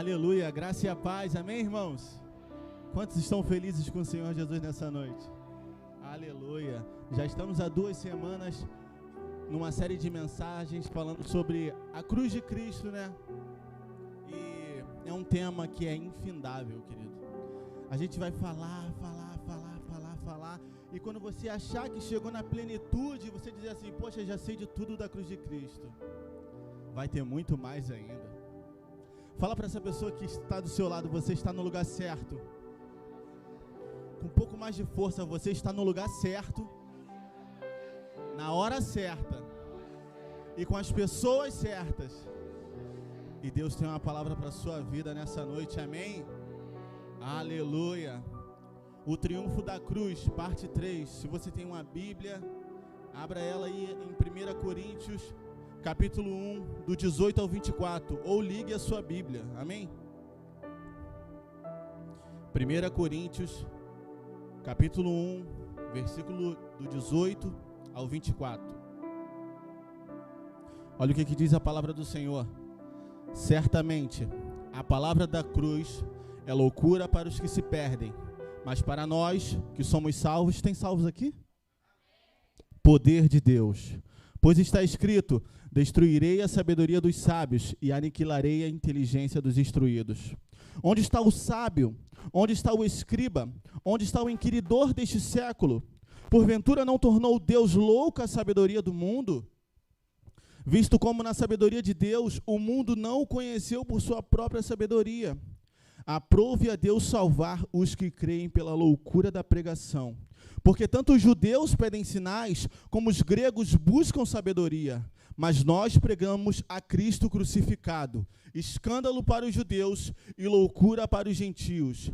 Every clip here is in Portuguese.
Aleluia, graça e a paz, amém, irmãos? Quantos estão felizes com o Senhor Jesus nessa noite? Aleluia, já estamos há 2 semanas numa série de mensagens falando sobre a cruz de Cristo, né? E é um tema que é infindável, querido. A gente vai falar, e quando você achar que chegou na plenitude, você dizer assim, poxa, já sei de tudo da cruz de Cristo. Vai ter muito mais ainda. Fala para essa pessoa que está do seu lado, você está no lugar certo. Com um pouco mais de força, você está no lugar certo, na hora certa e com as pessoas certas. E Deus tem uma palavra para a sua vida nessa noite, amém? Aleluia. O triunfo da cruz, parte 3. Se você tem uma Bíblia, abra ela aí em 1 Coríntios, capítulo 1, do 18 ao 24, ou ligue a sua Bíblia, amém? 1 Coríntios, capítulo 1, versículo do 18 ao 24. Olha o que diz a palavra do Senhor. Certamente, a palavra da cruz é loucura para os que se perdem, mas para nós que somos salvos, tem salvos aqui? Poder de Deus. Pois está escrito, destruirei a sabedoria dos sábios e aniquilarei a inteligência dos instruídos. Onde está o sábio? Onde está o escriba? Onde está o inquiridor deste século? Porventura não tornou Deus louca a sabedoria do mundo? Visto como na sabedoria de Deus, o mundo não o conheceu por sua própria sabedoria. Aprove a Deus salvar os que creem pela loucura da pregação. Porque tanto os judeus pedem sinais, como os gregos buscam sabedoria. Mas nós pregamos a Cristo crucificado, escândalo para os judeus e loucura para os gentios.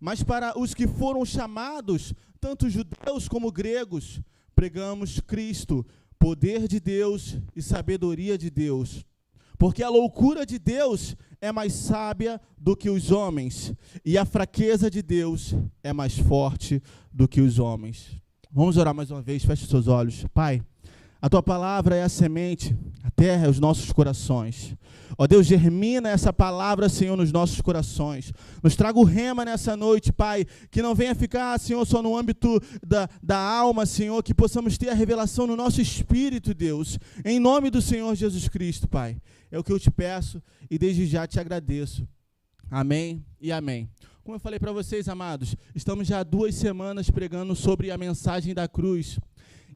Mas para os que foram chamados, tanto judeus como gregos, pregamos Cristo, poder de Deus e sabedoria de Deus. Porque a loucura de Deus é mais sábia do que os homens, e a fraqueza de Deus é mais forte do que os homens. Vamos orar mais uma vez, feche os seus olhos. Pai, a Tua palavra é a semente, a terra é os nossos corações. Ó Deus, germina essa palavra, Senhor, nos nossos corações. Nos traga o rema nessa noite, Pai, que não venha ficar, Senhor, só no âmbito da alma, Senhor, que possamos ter a revelação no nosso espírito, Deus. Em nome do Senhor Jesus Cristo, Pai. É o que eu te peço e desde já te agradeço. Amém e amém. Como eu falei para vocês, amados, estamos já há 2 semanas pregando sobre a mensagem da cruz.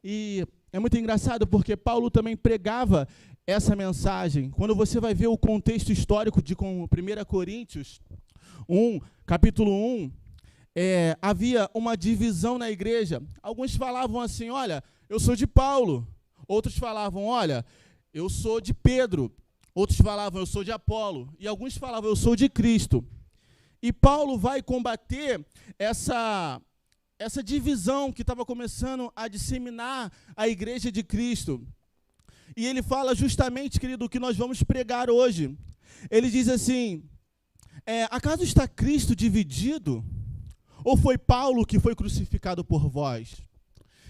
E é muito engraçado porque Paulo também pregava essa mensagem. Quando você vai ver o contexto histórico de 1 Coríntios 1, capítulo 1, havia uma divisão na igreja. Alguns falavam assim, olha, eu sou de Paulo. Outros falavam, olha, eu sou de Pedro. Outros falavam, eu sou de Apolo. E alguns falavam, eu sou de Cristo. E Paulo vai combater essa divisão que estava começando a disseminar a igreja de Cristo. E ele fala justamente, querido, o que nós vamos pregar hoje. Ele diz assim, acaso está Cristo dividido? Ou foi Paulo que foi crucificado por vós?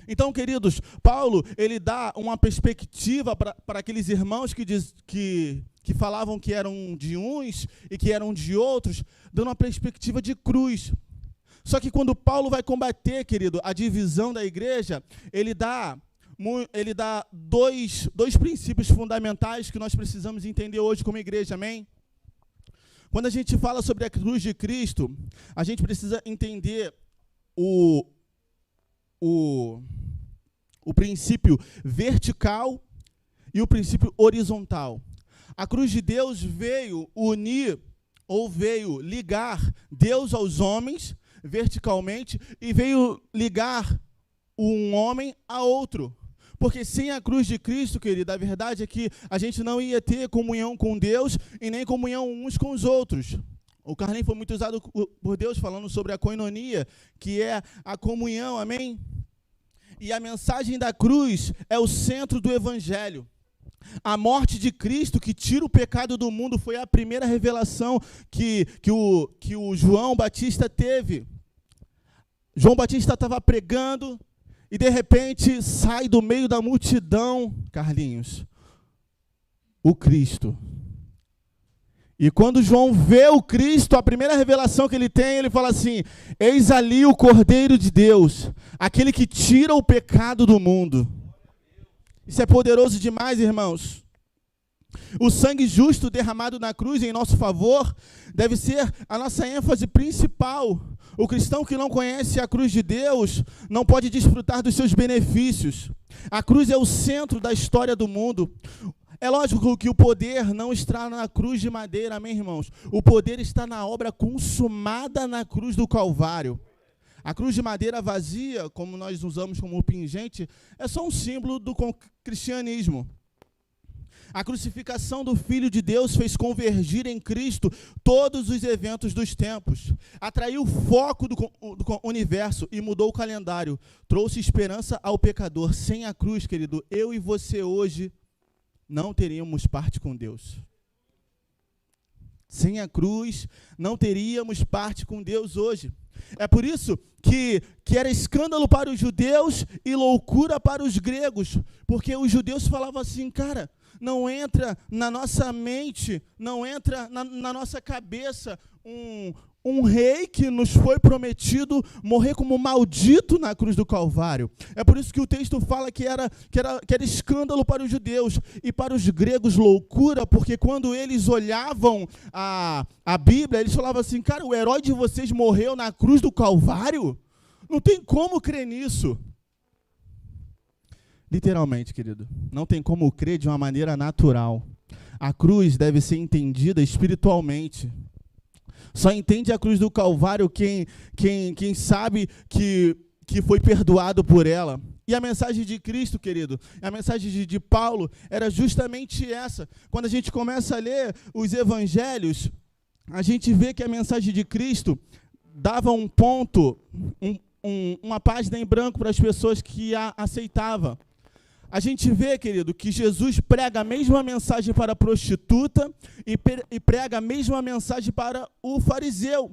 Então, queridos, Paulo, ele dá uma perspectiva para aqueles irmãos que falavam que eram de uns e que eram de outros, dando uma perspectiva de cruz. Só que quando Paulo vai combater, querido, a divisão da igreja, ele dá dois princípios fundamentais que nós precisamos entender hoje como igreja, amém? Quando a gente fala sobre a cruz de Cristo, a gente precisa entender o princípio vertical e o princípio horizontal. A cruz de Deus veio unir, ou veio ligar Deus aos homens, verticalmente, e veio ligar um homem a outro. Porque sem a cruz de Cristo, querido, a verdade é que a gente não ia ter comunhão com Deus e nem comunhão uns com os outros. O Carlinhos foi muito usado por Deus falando sobre a koinonia, que é a comunhão, amém? E a mensagem da cruz é o centro do evangelho. A morte de Cristo, que tira o pecado do mundo, foi a primeira revelação que o João Batista teve. João Batista estava pregando e, de repente, sai do meio da multidão, Carlinhos, o Cristo. E quando João vê o Cristo, a primeira revelação que ele tem, ele fala assim: eis ali o Cordeiro de Deus, aquele que tira o pecado do mundo. Isso é poderoso demais, irmãos. O sangue justo derramado na cruz em nosso favor deve ser a nossa ênfase principal. O cristão que não conhece a cruz de Deus não pode desfrutar dos seus benefícios. A cruz é o centro da história do mundo. É lógico que o poder não está na cruz de madeira, amém, irmãos? O poder está na obra consumada na cruz do Calvário. A cruz de madeira vazia, como nós usamos como pingente, é só um símbolo do cristianismo. A crucificação do Filho de Deus fez convergir em Cristo todos os eventos dos tempos. Atraiu o foco do universo e mudou o calendário. Trouxe esperança ao pecador. Sem a cruz, querido, eu e você hoje não teríamos parte com Deus. Sem a cruz, não teríamos parte com Deus hoje. É por isso que era escândalo para os judeus e loucura para os gregos, porque os judeus falavam assim: cara, não entra na nossa mente, não entra na nossa cabeça um rei que nos foi prometido morrer como maldito na cruz do Calvário. É por isso que o texto fala que era escândalo para os judeus e para os gregos loucura, porque quando eles olhavam a Bíblia, eles falavam assim: cara, o herói de vocês morreu na cruz do Calvário? Não tem como crer nisso. Literalmente, querido, não tem como crer de uma maneira natural. A cruz deve ser entendida espiritualmente. Só entende a cruz do Calvário quem sabe que foi perdoado por ela. E a mensagem de Cristo, querido, a mensagem de Paulo era justamente essa. Quando a gente começa a ler os evangelhos, a gente vê que a mensagem de Cristo dava um ponto, uma página em branco para as pessoas que a aceitavam. A gente vê, querido, que Jesus prega a mesma mensagem para a prostituta e prega a mesma mensagem para o fariseu.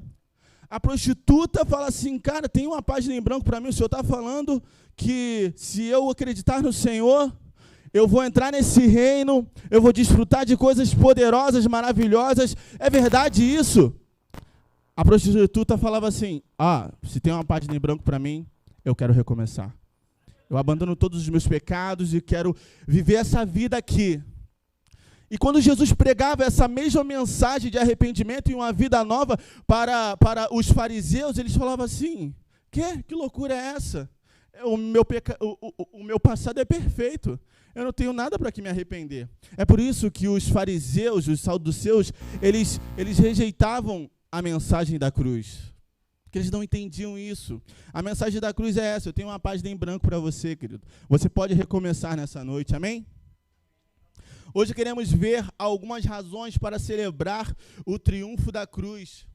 A prostituta fala assim: cara, tem uma página em branco para mim, o Senhor está falando que se eu acreditar no Senhor, eu vou entrar nesse reino, eu vou desfrutar de coisas poderosas, maravilhosas. É verdade isso? A prostituta falava assim: se tem uma página em branco para mim, eu quero recomeçar. Eu abandono todos os meus pecados e quero viver essa vida aqui. E quando Jesus pregava essa mesma mensagem de arrependimento e uma vida nova para os fariseus, eles falavam assim: que loucura é essa? O meu passado é perfeito. Eu não tenho nada para que me arrepender. É por isso que os fariseus, os saduceus, eles rejeitavam a mensagem da cruz. Porque eles não entendiam isso. A mensagem da cruz é essa. Eu tenho uma página em branco para você, querido. Você pode recomeçar nessa noite, amém? Hoje queremos ver algumas razões para celebrar o triunfo da cruz.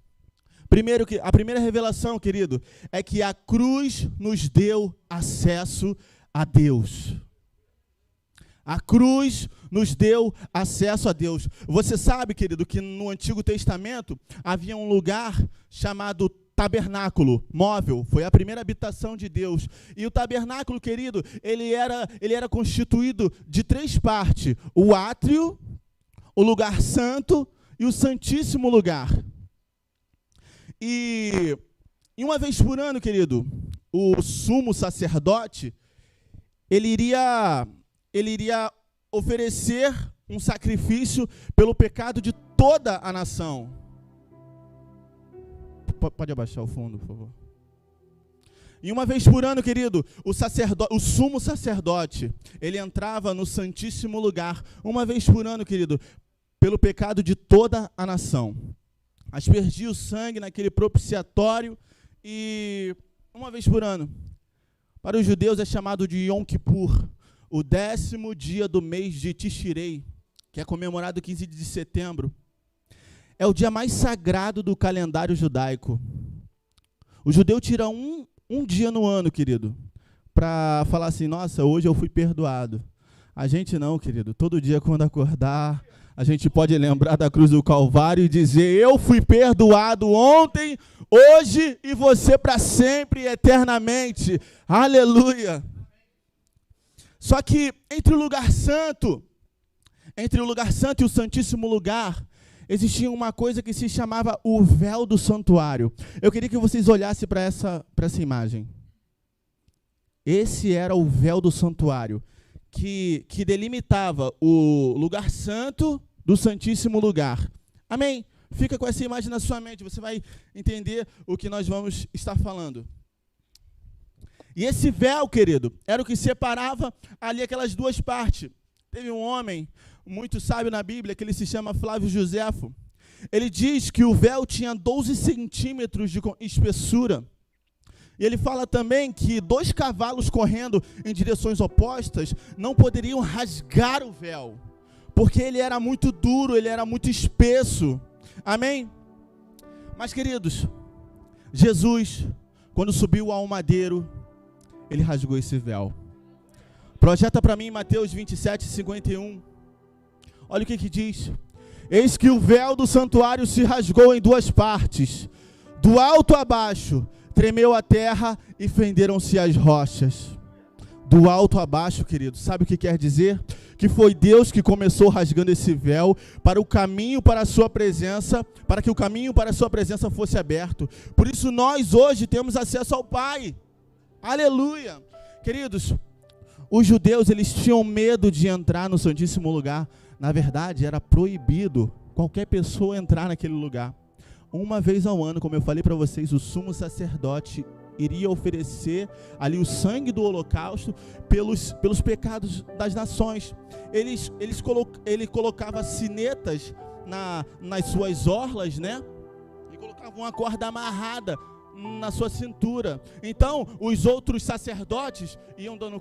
Primeiro, a primeira revelação, querido, é que a cruz nos deu acesso a Deus. A cruz nos deu acesso a Deus. Você sabe, querido, que no Antigo Testamento havia um lugar chamado tabernáculo móvel. Foi a primeira habitação de Deus. E o tabernáculo, querido, ele era constituído de 3 partes: o átrio, o lugar santo e o santíssimo lugar. E uma vez por ano, querido, o sumo sacerdote, ele iria oferecer um sacrifício pelo pecado de toda a nação. Pode abaixar o fundo, por favor. E uma vez por ano, querido, o sumo sacerdote, ele entrava no santíssimo lugar, uma vez por ano, querido, pelo pecado de toda a nação. Aspergia o sangue naquele propiciatório e uma vez por ano. Para os judeus é chamado de Yom Kippur, o 10º dia do mês de Tishrei, que é comemorado 15 de setembro. É o dia mais sagrado do calendário judaico. O judeu tira um dia no ano, querido, para falar assim: nossa, hoje eu fui perdoado. A gente não, querido. Todo dia quando acordar, a gente pode lembrar da cruz do Calvário e dizer: eu fui perdoado ontem, hoje e você para sempre e eternamente. Aleluia! Só que entre o lugar santo e o santíssimo lugar, existia uma coisa que se chamava o véu do santuário. Eu queria que vocês olhassem para essa imagem. Esse era o véu do santuário, que delimitava o lugar santo do santíssimo lugar. Amém? Fica com essa imagem na sua mente, você vai entender o que nós vamos estar falando. E esse véu, querido, era o que separava ali aquelas duas partes. Teve um homem muito sábio na Bíblia, que ele se chama Flávio Joséfo. Ele diz que o véu tinha 12 centímetros de espessura. E ele fala também que 2 cavalos correndo em direções opostas não poderiam rasgar o véu, porque ele era muito duro, ele era muito espesso. Amém? Mas, queridos, Jesus, quando subiu ao madeiro, ele rasgou esse véu. Projeta para mim Mateus 27, 51. Olha o que diz. Eis que o véu do santuário se rasgou em 2 partes. Do alto a baixo, tremeu a terra e fenderam-se as rochas. Do alto a baixo, querido, sabe o que quer dizer? Que foi Deus que começou rasgando esse véu para o caminho para a sua presença, para que o caminho para a sua presença fosse aberto. Por isso nós hoje temos acesso ao Pai. Aleluia! Queridos, os judeus, eles tinham medo de entrar no Santíssimo Lugar. Na verdade, era proibido qualquer pessoa entrar naquele lugar. Uma vez ao ano, como eu falei para vocês, o sumo sacerdote iria oferecer ali o sangue do holocausto pelos pecados das nações. Ele colocava sinetas nas suas orlas, né? E colocava uma corda amarrada na sua cintura. Então, os outros sacerdotes iam dando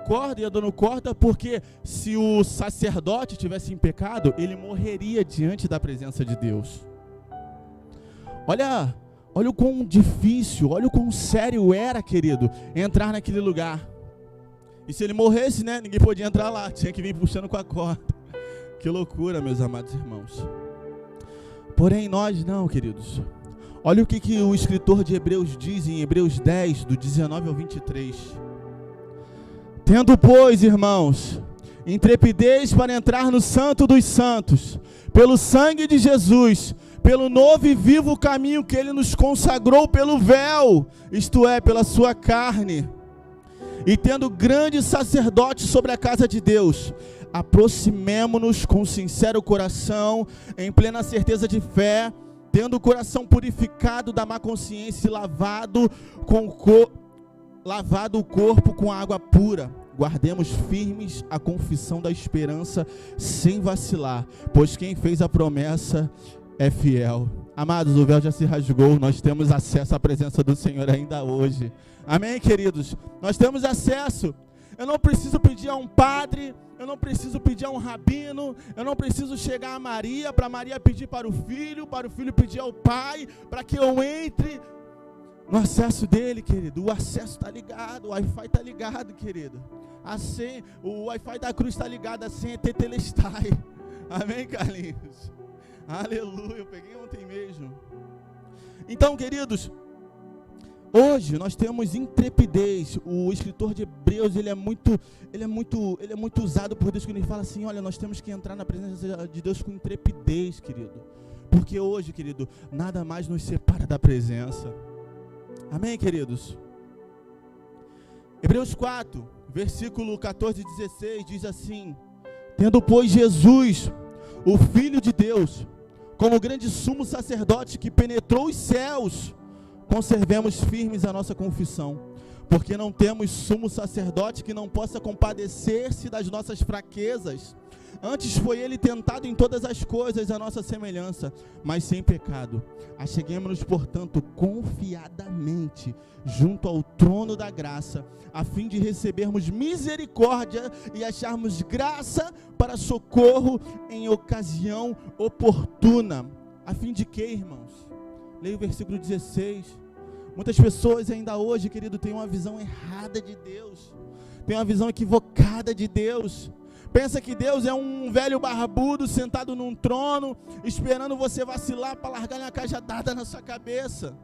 corda, porque se o sacerdote tivesse em pecado, ele morreria diante da presença de Deus. Olha o quão difícil, olha o quão sério era, querido, entrar naquele lugar. E se ele morresse, né, ninguém podia entrar lá, tinha que vir puxando com a corda. Que loucura, meus amados irmãos. Porém, nós não, queridos. Olha o que o escritor de Hebreus diz em Hebreus 10, do 19 ao 23. Tendo, pois, irmãos, intrepidez para entrar no santo dos santos, pelo sangue de Jesus, pelo novo e vivo caminho que ele nos consagrou pelo véu, isto é, pela sua carne, e tendo grande sacerdote sobre a casa de Deus, aproximemo-nos com sincero coração, em plena certeza de fé, tendo o coração purificado da má consciência e lavado o corpo com água pura. Guardemos firmes a confissão da esperança sem vacilar, pois quem fez a promessa é fiel. Amados, o véu já se rasgou, nós temos acesso à presença do Senhor ainda hoje. Amém, queridos? Nós temos acesso. Eu não preciso pedir a um padre, eu não preciso pedir a um rabino, eu não preciso chegar a Maria, para Maria pedir para o filho pedir ao pai, para que eu entre no acesso dele, querido. O acesso está ligado, o Wi-Fi está ligado, querido. O Wi-Fi da cruz está ligado, a senha é Tetelestai. Amém, Carlinhos? Aleluia, eu peguei ontem mesmo. Então, queridos, hoje nós temos intrepidez. O escritor de Hebreus, ele é muito usado por Deus, quando ele fala assim: olha, nós temos que entrar na presença de Deus com intrepidez, querido. Porque hoje, querido, nada mais nos separa da presença. Amém, queridos? Hebreus 4, versículo 14 e 16 diz assim: tendo, pois, Jesus, o Filho de Deus, como grande sumo sacerdote que penetrou os céus, conservemos firmes a nossa confissão, porque não temos sumo sacerdote que não possa compadecer-se das nossas fraquezas. Antes foi ele tentado em todas as coisas à nossa semelhança, mas sem pecado. Acheguemo-nos, portanto, confiadamente junto ao trono da graça, a fim de recebermos misericórdia e acharmos graça para socorro em ocasião oportuna. A fim de quê, irmãos? Leia o versículo 16. Muitas pessoas ainda hoje, querido, têm uma visão errada de Deus, têm uma visão equivocada de Deus. Pensa que Deus é um velho barbudo sentado num trono, esperando você vacilar para largar uma cajadada na sua cabeça.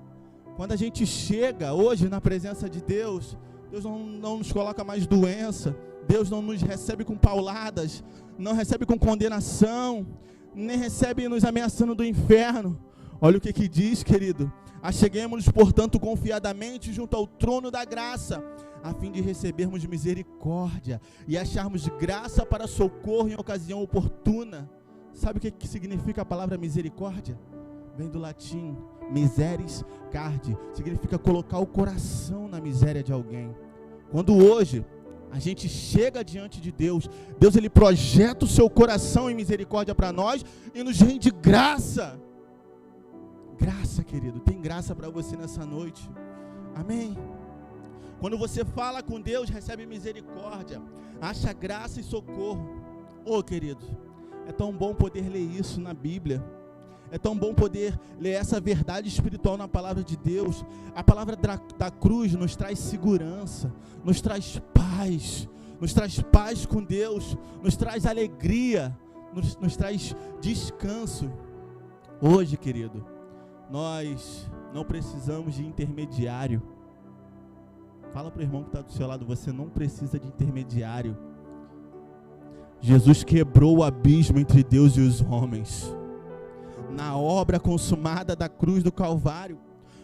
Quando a gente chega hoje na presença de Deus, Deus não nos coloca mais doença, Deus não nos recebe com pauladas, não recebe com condenação. nem recebe nos ameaçando do inferno. Olha o que diz, querido. Acheguemo-nos, portanto, confiadamente junto ao trono da graça, a fim de recebermos misericórdia e acharmos graça para socorro em ocasião oportuna. Sabe o que significa a palavra misericórdia? Vem do latim, miseris cardi, significa colocar o coração na miséria de alguém. Quando hoje a gente chega diante de Deus, Deus ele projeta o seu coração em misericórdia para nós e nos rende graça. Graça, querido, tem graça para você nessa noite. Amém? Quando você fala com Deus, recebe misericórdia, acha graça e socorro. Querido, é tão bom poder ler isso na Bíblia. É tão bom poder ler essa verdade espiritual na palavra de Deus. A palavra da cruz nos traz segurança, nos traz paz com Deus, nos traz alegria, nos traz descanso. Hoje, querido, nós não precisamos de intermediário. Fala para o irmão que está do seu lado, você não precisa de intermediário. Jesus quebrou o abismo entre Deus e os homens, na obra consumada da cruz do Calvário.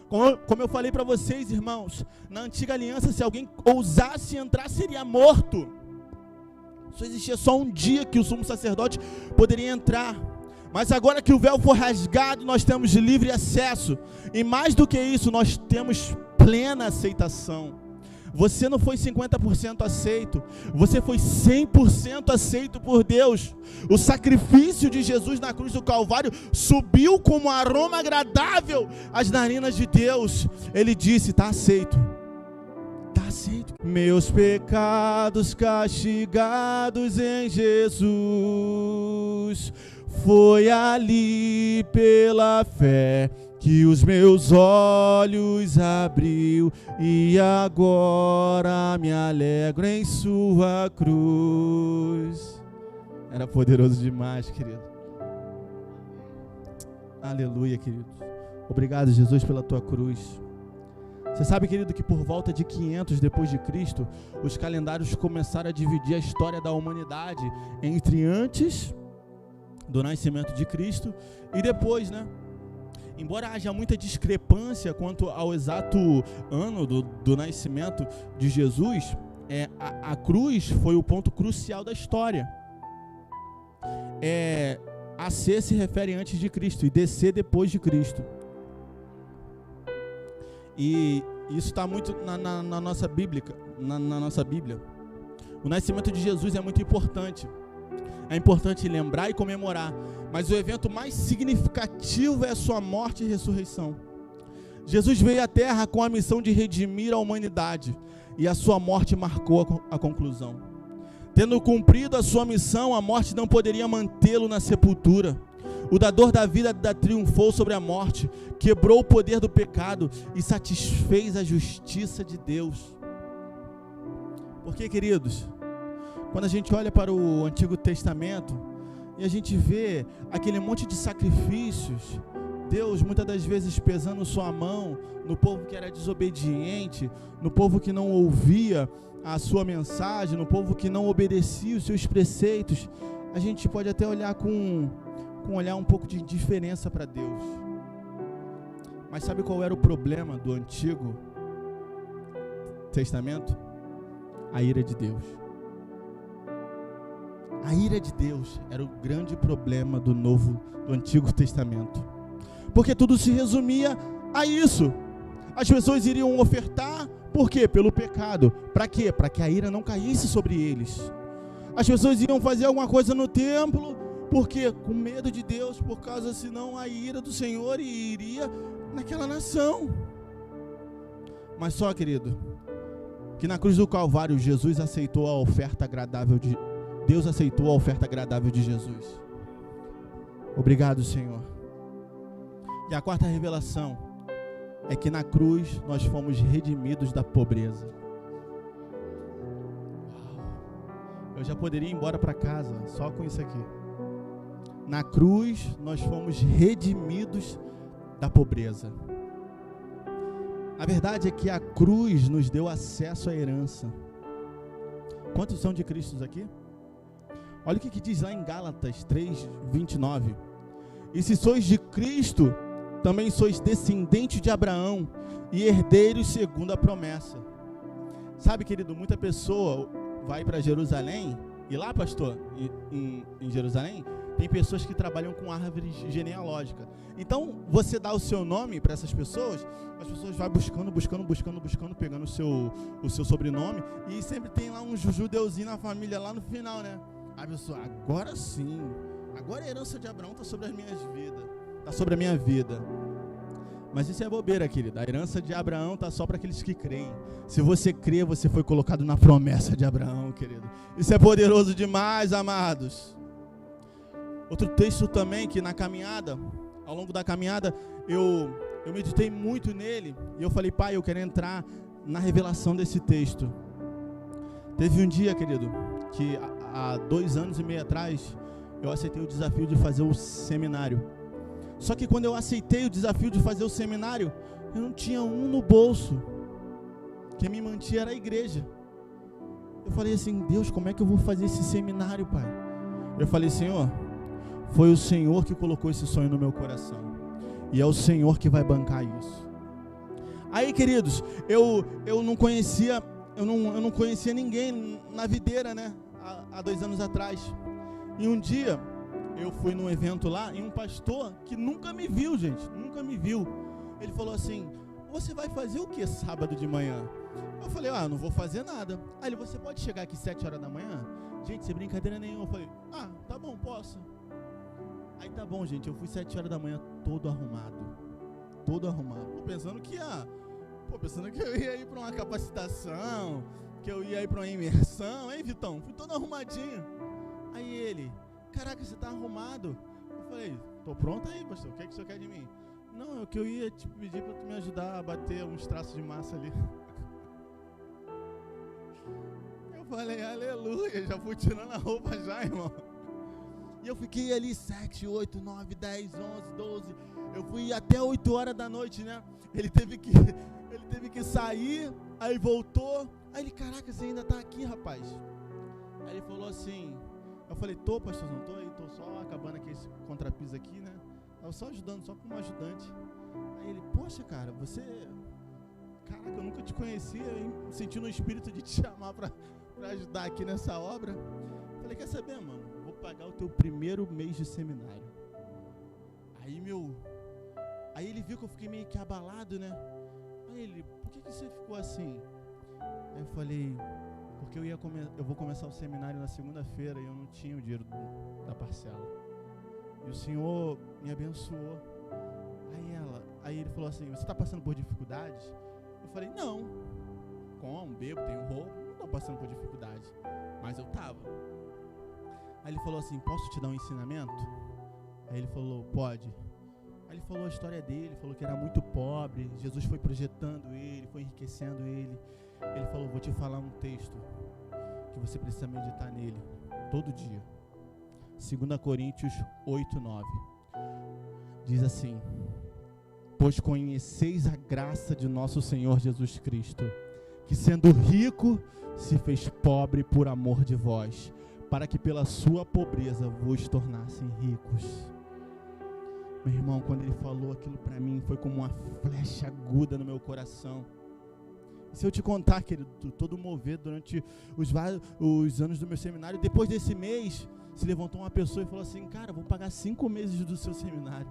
Como eu falei para vocês, irmãos, na antiga aliança, se alguém ousasse entrar, seria morto. Só existia só um dia que o sumo sacerdote poderia entrar. Mas agora que o véu foi rasgado, nós temos livre acesso. E mais do que isso, nós temos plena aceitação. Você não foi 50% aceito, você foi 100% aceito por Deus. O sacrifício de Jesus na cruz do Calvário subiu como um aroma agradável às narinas de Deus. Ele disse, está aceito, está aceito. Meus pecados castigados em Jesus, foi ali pela fé que os meus olhos abriu, e agora me alegro em sua cruz. Era poderoso demais, querido. Aleluia, querido. Obrigado, Jesus, pela tua cruz. Você sabe, querido, que por volta de 500 depois de Cristo, os calendários começaram a dividir a história da humanidade entre antes do nascimento de Cristo e depois, né? Embora haja muita discrepância quanto ao exato ano do nascimento de Jesus, a cruz foi o ponto crucial da história. AC se refere antes de Cristo e DC depois de Cristo. E isso está muito na nossa Bíblia. Na nossa Bíblia. O nascimento de Jesus é muito importante. É importante lembrar e comemorar, mas o evento mais significativo é a sua morte e ressurreição. Jesus veio à Terra com a missão de redimir a humanidade, e a sua morte marcou a conclusão. Tendo cumprido a sua missão, a morte não poderia mantê-lo na sepultura. O dador da vida triunfou sobre a morte, quebrou o poder do pecado e satisfez a justiça de Deus. Porque, queridos, quando a gente olha para o Antigo Testamento e a gente vê aquele monte de sacrifícios, Deus muitas das vezes pesando sua mão no povo que era desobediente, no povo que não ouvia a sua mensagem, no povo que não obedecia os seus preceitos, a gente pode até olhar com um olhar um pouco de indiferença para Deus. Mas sabe qual era o problema do Antigo Testamento? A ira de Deus. A ira de Deus era o grande problema do Antigo Testamento. Porque tudo se resumia a isso. As pessoas iriam ofertar, por quê? Pelo pecado. Para quê? Para que a ira não caísse sobre eles. As pessoas iriam fazer alguma coisa no templo, por quê? Com medo de Deus, por causa senão a ira do Senhor iria naquela nação. Mas só, querido, que na cruz do Calvário Jesus aceitou a oferta agradável de Deus aceitou a oferta agradável de Jesus. Obrigado, Senhor. E a quarta revelação é que na cruz nós fomos redimidos da pobreza. Eu já poderia ir embora para casa só com isso aqui. Na cruz nós fomos redimidos da pobreza. A verdade é que a cruz nos deu acesso à herança. Quantos são de Cristo aqui? Olha o que diz lá em Gálatas 3:29. E se sois de Cristo, também sois descendentes de Abraão e herdeiros segundo a promessa. Sabe, querido, muita pessoa vai para Jerusalém, e lá, pastor, em Jerusalém, tem pessoas que trabalham com árvores genealógicas. Então, você dá o seu nome para essas pessoas, as pessoas vão buscando, pegando o seu sobrenome, e sempre tem lá um judeuzinho na família, lá no final, né? A pessoa, agora sim, agora a herança de Abraão está sobre as minhas vidas, está sobre a minha vida. Mas isso é bobeira, querida. A herança de Abraão está só para aqueles que creem. Se você crê, você foi colocado na promessa de Abraão, querido. Isso é poderoso demais, amados. Outro texto também, que na caminhada, ao longo da caminhada, eu meditei muito nele, e eu falei, pai, eu quero entrar na revelação desse texto. Teve um dia, querido, que há 2 anos e meio atrás, eu aceitei o desafio de fazer o seminário. Só que quando eu aceitei o desafio de fazer o seminário, eu não tinha um no bolso. Quem me mantinha era a igreja. Eu falei assim, Deus, como é que eu vou fazer esse seminário, pai? Eu falei, Senhor, foi o Senhor que colocou esse sonho no meu coração. E é o Senhor que vai bancar isso. Aí, queridos, eu não conhecia ninguém na videira, né? Há 2 anos atrás. E um dia eu fui num evento lá, e um pastor que nunca me viu, gente, nunca me viu, ele falou assim, você vai fazer o que sábado de manhã? Eu falei, não vou fazer nada. Aí ele, você pode chegar aqui 7 horas da manhã? Gente, sem brincadeira nenhuma. Eu falei, tá bom, posso. Aí tá bom, gente, eu fui 7 horas da manhã todo arrumado, pensando que eu ia ir para uma capacitação, que eu ia ir para uma imersão, hein, Vitão? Fui todo arrumadinho. Aí ele, caraca, você tá arrumado? Eu falei, tô pronto aí, pastor, o que é que o senhor quer de mim? Não, é o que eu ia te pedir pra tu me ajudar a bater uns traços de massa ali. Eu falei, aleluia, já fui tirando a roupa já, irmão. E eu fiquei ali 7, 8, 9, 10, 11, 12, eu fui até 8 horas da noite, né? Ele teve que sair, aí voltou, aí ele, caraca, você ainda tá aqui, rapaz? Aí ele falou assim, eu falei, tô, pastor, não tô aí, tô só acabando aqui esse contrapiso aqui, né? Tava só ajudando, só como ajudante. Aí ele, poxa, cara, caraca, eu nunca te conhecia, hein? Senti no espírito de te chamar pra ajudar aqui nessa obra. Eu falei, quer saber, mano? Vou pagar o teu primeiro mês de seminário. Aí ele viu que eu fiquei meio que abalado, né? Aí ele, por que você ficou assim? Aí eu falei, porque eu vou começar o seminário na segunda-feira e eu não tinha o dinheiro da parcela. E o Senhor me abençoou. Aí ele falou assim, você está passando por dificuldades? Eu falei, não. Como? Bebo, tenho roubo, não estou passando por dificuldade. Mas eu estava. Aí ele falou assim, posso te dar um ensinamento? Aí ele falou, pode. Aí ele falou a história dele, falou que era muito pobre, Jesus foi projetando ele, foi enriquecendo ele. Ele falou, vou te falar um texto que você precisa meditar nele todo dia. 2 Coríntios 8:9 diz assim, pois conheceis a graça de nosso Senhor Jesus Cristo, que sendo rico se fez pobre por amor de vós, para que pela sua pobreza vos tornassem ricos. Meu irmão, quando ele falou aquilo para mim, foi como uma flecha aguda no meu coração. Se eu te contar, querido, todo movido durante os anos do meu seminário, depois desse mês, se levantou uma pessoa e falou assim, cara, vou pagar 5 meses do seu seminário.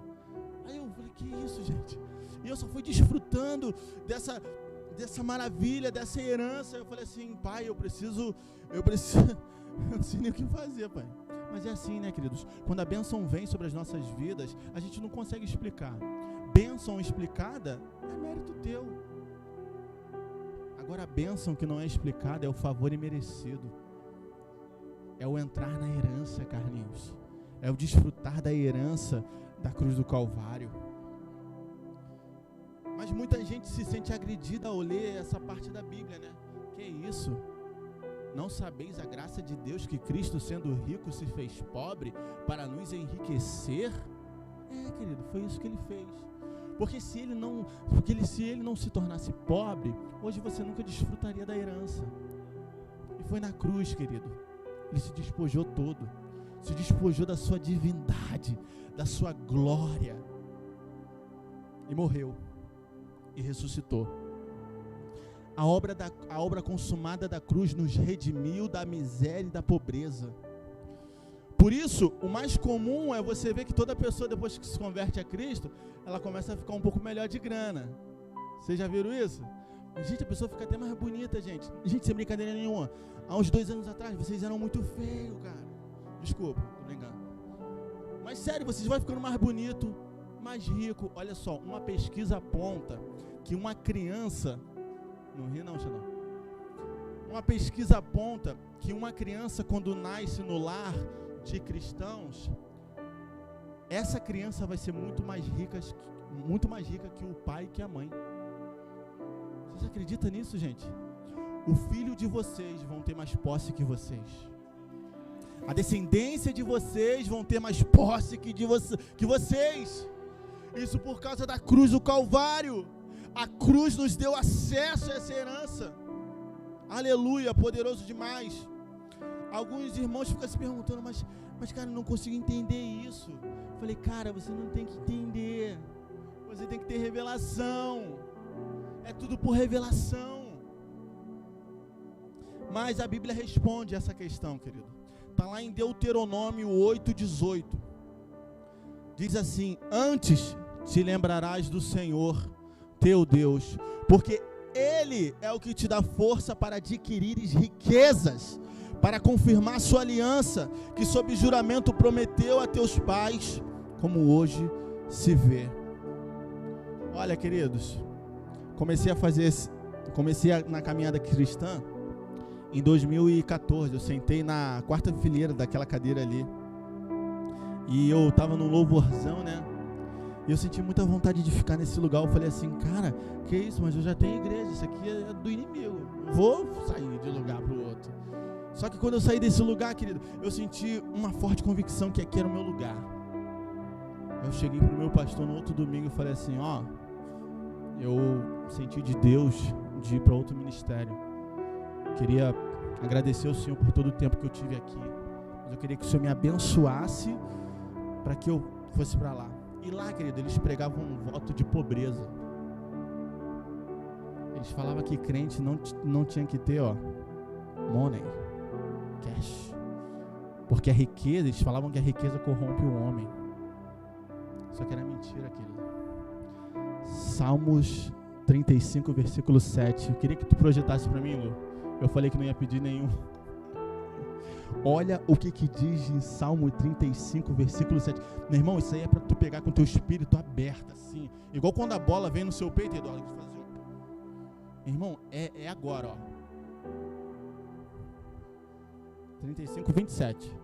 Aí eu falei, que isso, gente? E eu só fui desfrutando dessa maravilha, dessa herança. Eu falei assim, pai, eu preciso, eu não sei nem o que fazer, pai. Mas é assim, né, queridos? Quando a bênção vem sobre as nossas vidas, a gente não consegue explicar. Bênção explicada é mérito teu. Agora a bênção que não é explicada é o favor imerecido. É o entrar na herança, Carlinhos. É o desfrutar da herança da cruz do Calvário. Mas muita gente se sente agredida ao ler essa parte da Bíblia, né? Que isso? Não sabeis a graça de Deus, que Cristo, sendo rico, se fez pobre para nos enriquecer? Querido, foi isso que ele fez. Porque se ele não se tornasse pobre, hoje você nunca desfrutaria da herança. E foi na cruz, querido. Ele se despojou todo. se despojou da sua divindade, da sua glória, e morreu, e ressuscitou. A obra consumada da cruz nos redimiu da miséria e da pobreza. Por isso, o mais comum é você ver que toda pessoa, depois que se converte a Cristo, ela começa a ficar um pouco melhor de grana. Vocês já viram isso? Gente, a pessoa fica até mais bonita, gente. Gente, sem brincadeira nenhuma. Há uns 2 anos atrás, vocês eram muito feios, cara. Desculpa, tô brincando. Mas sério, vocês vão ficando mais bonito, mais rico. Olha só, uma pesquisa aponta que uma criança... Não ri não, Xanão. Uma pesquisa aponta que uma criança, quando nasce no lar de cristãos, essa criança vai ser muito mais rica que o pai e que a mãe. Vocês acreditam nisso, gente? O filho de vocês vão ter mais posse que vocês. A descendência de vocês vão ter mais posse que vocês. Isso por causa da cruz do Calvário. A cruz nos deu acesso a essa herança. Aleluia, poderoso demais. Alguns irmãos ficam se perguntando, mas cara, eu não consigo entender isso. Eu falei, cara, você não tem que entender. Você tem que ter revelação. É tudo por revelação. Mas a Bíblia responde essa questão, querido. Está lá em Deuteronômio 8:18. Diz assim: antes te lembrarás do Senhor teu Deus, porque Ele é o que te dá força para adquirires riquezas, para confirmar sua aliança, que sob juramento prometeu a teus pais, como hoje se vê. Olha, queridos, comecei na caminhada cristã em 2014. Eu sentei na quarta fileira daquela cadeira ali, e eu estava no louvorzão, né? E eu senti muita vontade de ficar nesse lugar. Eu falei assim, cara, que isso? Mas eu já tenho igreja, isso aqui é do inimigo. Vou sair de um lugar para o outro. Só que quando eu saí desse lugar, querido, eu senti uma forte convicção que aqui era o meu lugar. Eu cheguei para o meu pastor no outro domingo e falei assim, ó, eu senti de Deus de ir para outro ministério. Queria agradecer ao Senhor por todo o tempo que eu tive aqui, mas eu queria que o Senhor me abençoasse para que eu fosse para lá. E lá, querido, eles pregavam um voto de pobreza. Eles falavam que crente não tinha que ter, money, cash. Porque a riqueza, eles falavam que a riqueza corrompe o homem. Só que era mentira, querido. Salmos 35, versículo 7. Eu queria que tu projetasse para mim, Lu. Eu falei que não ia pedir nenhum. Olha o que diz em Salmo 35, versículo 7. Meu irmão, isso aí é para tu pegar com o teu espírito aberto, assim. Igual quando a bola vem no seu peito, Eduardo. Meu irmão, é agora, 35, 27.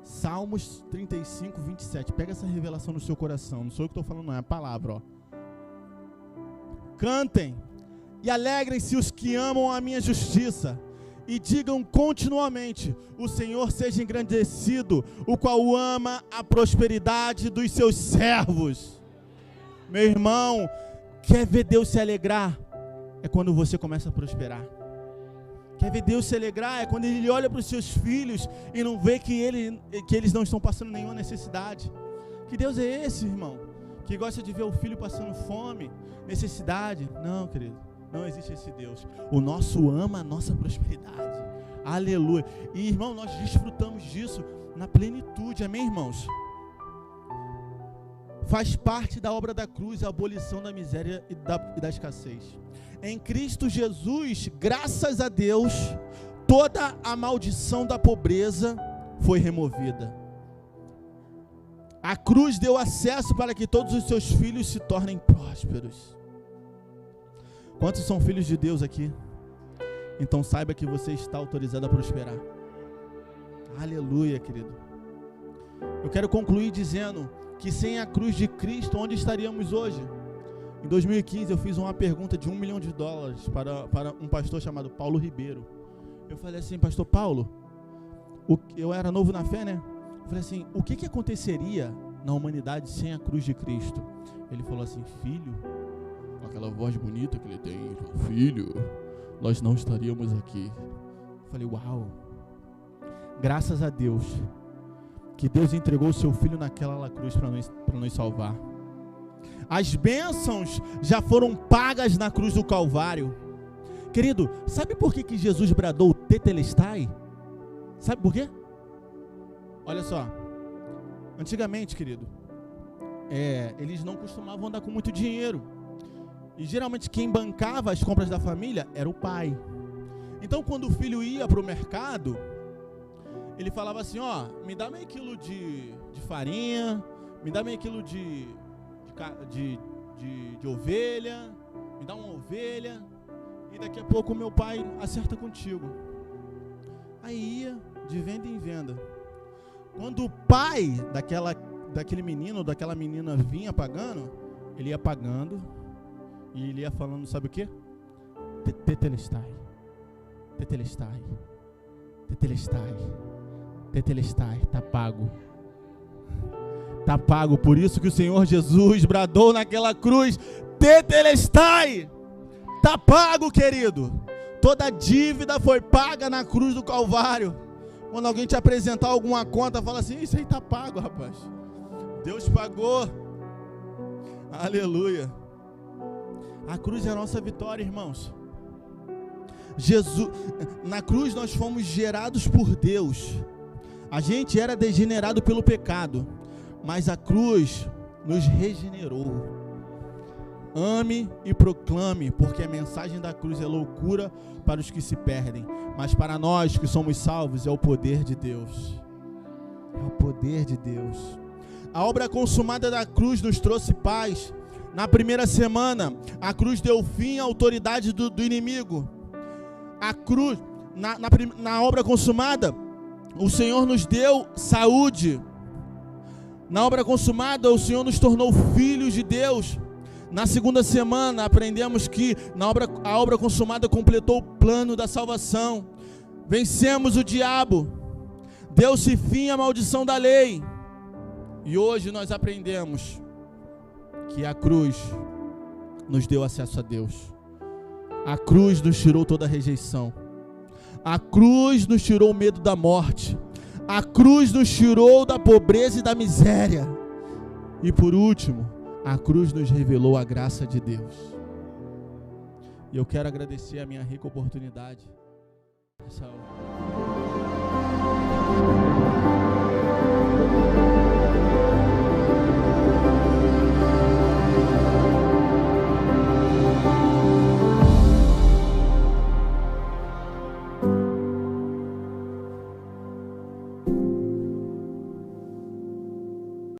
Salmos 35, 27. Pega essa revelação no seu coração. Não sou eu que estou falando, não. É a palavra, Cantem e alegrem-se os que amam a minha justiça. E digam continuamente: o Senhor seja engrandecido, o qual ama a prosperidade dos seus servos. Meu irmão, quer ver Deus se alegrar? É quando você começa a prosperar. Quer ver Deus se alegrar? É quando Ele olha para os seus filhos e não vê que eles não estão passando nenhuma necessidade. Que Deus é esse, irmão? Que gosta de ver o filho passando fome, necessidade? Não, querido. Não existe esse Deus. O nosso ama a nossa prosperidade. Aleluia. E, irmão, nós desfrutamos disso na plenitude. Amém, irmãos? Faz parte da obra da cruz a abolição da miséria e da escassez. Em Cristo Jesus, graças a Deus, toda a maldição da pobreza foi removida. A cruz deu acesso para que todos os seus filhos se tornem prósperos. Quantos são filhos de Deus aqui? Então saiba que você está autorizado a prosperar. Aleluia, querido. Eu quero concluir dizendo que sem a cruz de Cristo, onde estaríamos hoje? Em 2015 eu fiz uma pergunta de $1 milhão para um pastor chamado Paulo Ribeiro. Eu falei assim, pastor Paulo, eu era novo na fé, né? Eu falei assim, o que aconteceria na humanidade sem a cruz de Cristo? Ele falou assim, filho, com aquela voz bonita que ele tem, filho, nós não estaríamos aqui. Eu falei, uau. Graças a Deus, que Deus entregou o seu Filho naquela cruz para nos salvar. As bênçãos já foram pagas na cruz do Calvário. Querido, sabe por que Jesus bradou tetelestai? Sabe por quê? Olha só, antigamente, querido, eles não costumavam andar com muito dinheiro. E geralmente quem bancava as compras da família era o pai. Então quando o filho ia para o mercado, ele falava assim, ó, me dá meio quilo de farinha, me dá meio quilo de ovelha, me dá uma ovelha, e daqui a pouco o meu pai acerta contigo. Aí ia de venda em venda. Quando o pai daquele menino ou daquela menina vinha pagando, ele ia pagando e ele ia falando, sabe o quê? Tetelestai, tetelestai, tetelestai, tetelestai, tá pago. Tá pago. Por isso que o Senhor Jesus bradou naquela cruz, tetelestai. Tá pago, querido. Toda dívida foi paga na cruz do Calvário. Quando alguém te apresentar alguma conta, fala assim, isso aí tá pago, rapaz. Deus pagou. Aleluia. A cruz é a nossa vitória, irmãos. Na cruz nós fomos gerados por Deus. A gente era degenerado pelo pecado, mas a cruz nos regenerou. Ame e proclame, porque a mensagem da cruz é loucura para os que se perdem, mas para nós que somos salvos é o poder de Deus. É o poder de Deus. A obra consumada da cruz nos trouxe paz. Na primeira semana, a cruz deu fim à autoridade do inimigo. A cruz, na obra consumada, o Senhor nos deu saúde. Na obra consumada, o Senhor nos tornou filhos de Deus. Na segunda semana, aprendemos que a obra consumada completou o plano da salvação. Vencemos o diabo. Deu-se fim à maldição da lei. E hoje nós aprendemos que a cruz nos deu acesso a Deus. A cruz nos tirou toda a rejeição. A cruz nos tirou o medo da morte. A cruz nos tirou da pobreza e da miséria. E por último, a cruz nos revelou a graça de Deus. E eu quero agradecer a minha rica oportunidade.